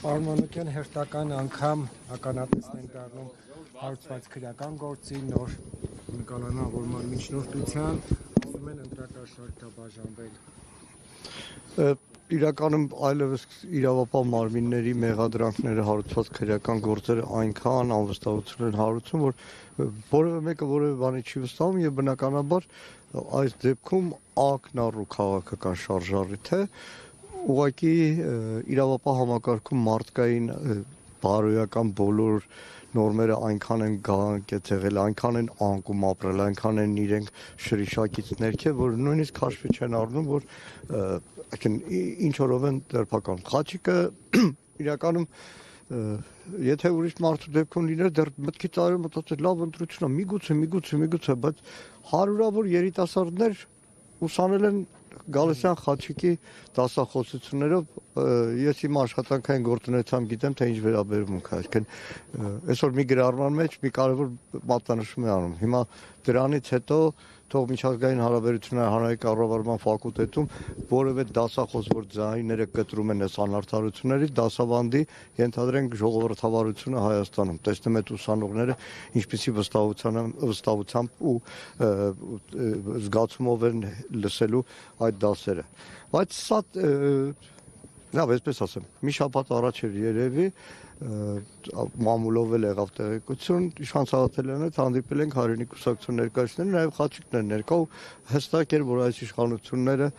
Պարմանության հերթական անգամ ականատեսն են դառնում հարուցված քրեական գործի նոր նկարանավորման միջնորդության, ասում են ընտրակաշառք բաժանվել։ Իրականում այլևս իրավապահ մարմինների մեղադրանքները հարուցված քրեական գործերը այնքան անվստահություն են հարուցում, որ որևէ մեկը որևէ բանի չի վստահում եւ բնականաբար այս դեպքում ակնառու քաղաքական շարժառիթ է ուղղակի իրավապահ համակարգում մարդկային բարոյական բոլոր նորմերը այնքան են գանկետ եղել, այնքան են անկում ապրել, այնքան են իրենք շրիշակից ներքև, որ նույնիսկ հաշվի չեն առնում, որ ինչ որով են դերբական։ Խաչիկը իրականում եթե ուրիշ մարդու դեպքում լիներ դեռ մտքի ծայրում մտածել լավ ընտրություն է, միգուցե, բայց հարյուրավոր երիտասարդներ ուսանել են Գալստյան Խաչիկի դասախոսություններով ես իմ աշխատանքային գործունեությամբ գիտեմ թե ինչ վերաբերմունք է, այսինքն այսօր մի գրառման մեջ մի կարևոր մատնանշում է անում։ Հիմա դրանից հետո թող միջազգային հարաբերությունների հանրային կառավարման ֆակուլտետում որևէ դասախոս, որ ձայները կտրում են այս անարդարությունների, դասավանդի ենթադրենք ժողովրդավարությունը Հայաստանում։ Տեսնում եք ուսանողները ինչպիսի վստահությամբ ու զգացումով են լսելու այդ դասերը։ Բայց սա լավ, այսպես ասեմ, մի շաբաթ առաջ էր երևի մամուլով էլ եղավ տեղեկություն, Իշխան Սաղաթելյանը հանդիպել ենք հայրենի կուսակցություն ներկայացուցիչները, նաև Խաչիկն էր ներկա ու հստակ էր, որ այս իշխանությունները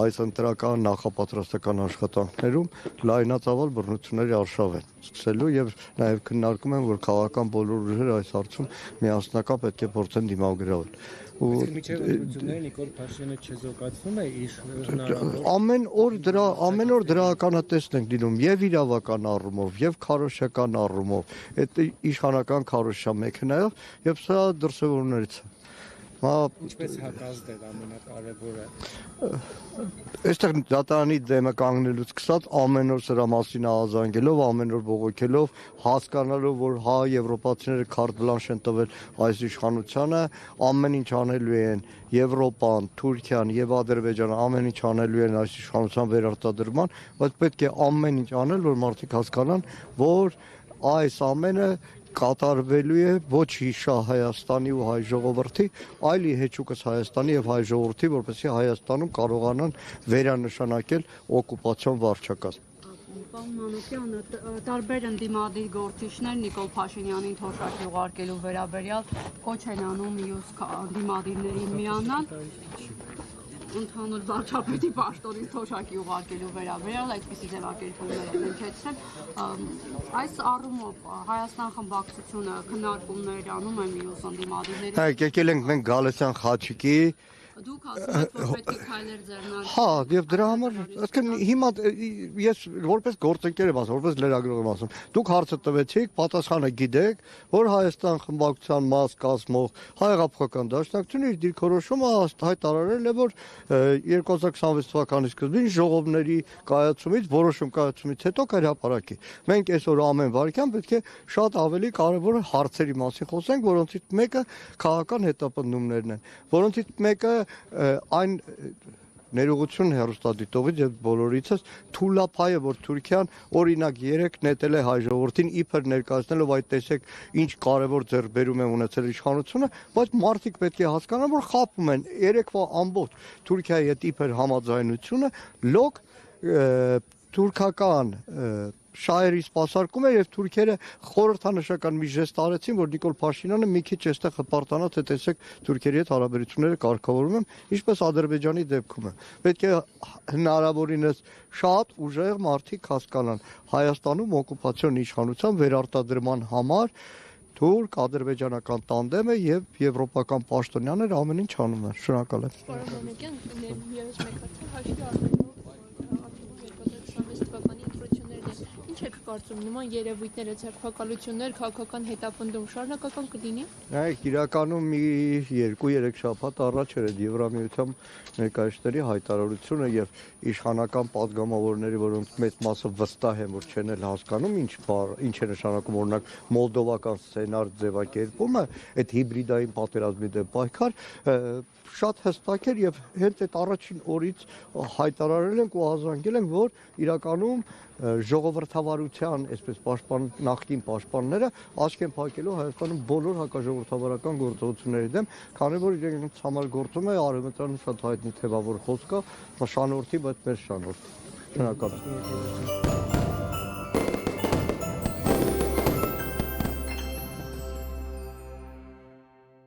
այս ընտրական նախապատրաստական աշխատանքներում լայնածավալ բռնությունների արշավ են սկսելու եւ նաև քննարկում են, որ քաղաքական բոլոր ուժերը այս հարցում միասնական պետք է փորձեն դիմագրավել։ Միջազգայինները Նիկոլ Փաշինյանը չեզոքացնում է իր հնարավոր ամեն օր դրա ականատեսն ենք լինում եւ իրավական առումով եւ քարոզչական առումով այդ իշխանական քարոզչա մեքենայով եւ սա դրսևորումներից է։ Ինչպես հակազդել ամենակարևորը։ Այստեղ դատարանի դեմը կանգնելուց սկսած ամեն օր սրա մասին ահազանգելով, ամեն օր բողոքելով, հասկանալով, որ հա եվրոպացիները քարտ բլանշ են տվել այս իշխանությանը, ամեն ինչ անելու են Եվրոպան, Թուրքիան եւ Ադրբեջանը, ամեն ինչ անելու են այս իշխանության վերարտադրման, բայց պետք է ամեն ինչ անել, որ մարդիկ հասկանան, որ այս ամենը կատարվելու է ոչ հիշա Հայաստանի ու հայ ժողովրդի, այլ իհեչուկս Հայաստանի եւ հայ ժողովրդի, որպեսզի Հայաստանում կարողանան վերանշանակել օկուպացիոն վարչակազմ։ Պարոն Մանուկյան, տարբեր ընդդիմադիր գործիչներ Նիկոլ Փաշինյանին թոշակի ուղարկելու վերաբերյալ կոչ են անում մյուս ընդդիմադիրներին միանալ ընդհանուր վարչապետի պաշտոնին թոշակի ուղարկելու վերաբերյալ այդպիսի ձևակերպումներ են հնչեցրել։ Այս առումով Հայաստան խմբակցությունը քննարկումներ անում է մյուս ընդդիմադիրների։ Հա, եկել ենք մենք Գալստյան Խաչիկի Դուք ասում եք, որ պետք է քայլեր ձեռնարկել։ Հա, եւ դրա համար, այսինքն հիմա ես որպես գործընկեր եմ ասում, որպես լրագրող եմ ասում, դուք հարցը տվեցիք, պատասխանը գիտեք, որ Հայաստան խմբակցության մաս կազմող Հայ-Հեղափոխական դաշնակցությունը իր դիրքորոշումը հայտարարել է, որ 2026 թվականի սկզբին ժողովների կայացումից, որոշում կայացումից հետո կհրապարակի։ Մենք այսօր ամեն վարքյան պետք է շատ ավելի կարևոր հարցերի մասին խոսենք, որոնցից մեկը քաղաքական հետապնդումներն են, որոնցից մեկը այն ներողություն հեռուստադիտողից եւ բոլորիցս թուլափայ է, որ Թուրքիան օրինակ 3 նետել է հայ ժողովրդին իբր ներկայացնելով այդ տեսեք ինչ կարևոր ձեռքբերում է ունեցել իշխանությունը, բայց մարդիկ պետք է հասկանան, որ խաբում են երեկվա ամբողջ Թուրքիայի հետ իբր համաձայնությունը լոկ թուրքական շահերի սպասարկում է եւ թուրքերը խորհրդանշական մի ժեստ արեցին, որ Նիկոլ Փաշինյանը մի քիչ այստեղ հպարտանա, թե տեսեք թուրքերի հետ հարաբերությունները կարգավորում են, ինչպես Ադրբեջանի դեպքում է։ Պետք է հնարավորինս շատ ուժեղ մարդիկ հասկանան Հայաստանում օկուպացիոն իշխանության վերարտադրման համար թուրք-ադրբեջանական տանդեմը եւ եվրոպական պաշտոնյաները ամեն ինչ անում են։ Շնորհակալ եմ։ Պարոն Մանուկյան, եւս մեկ հարց հաշվի առնելով Ինչ եք կարծում նման երևույթները ձերբակալություններ, քաղաքական հետապնդում շարունակական կլինի։ Նայեք, իրականում մի 2-3 շաբաթ առաջ էր Եվրամիության ներկայացների հայտարարությունը եւ իշխանական падգամավորների, որոնց մեծ մասը վստահ են, որ չեն էլ հասկանում ինչ է նշանակում օրինակ մոլդովական սցենար ձևակերպումը, այդ հիբրիդային պատերազմի դեմ պայքար շատ հստակ էր եւ հենց այդ առաջին օրից հայտարարել ենք ու ազանգել ենք, որ իրականում ժողովրդավարության, այսպես նախկին պաշտպանները աչք են փակելու Հայաստանում բոլոր հակաժողովրդավարական գործողությունների դեմ, քանի որ իրենց համար գործում է արևմտյան շատ հայտնի թևավոր խոսքը, շանորդի, բայց մեր շանորդ։ Շնորհակալ եմ։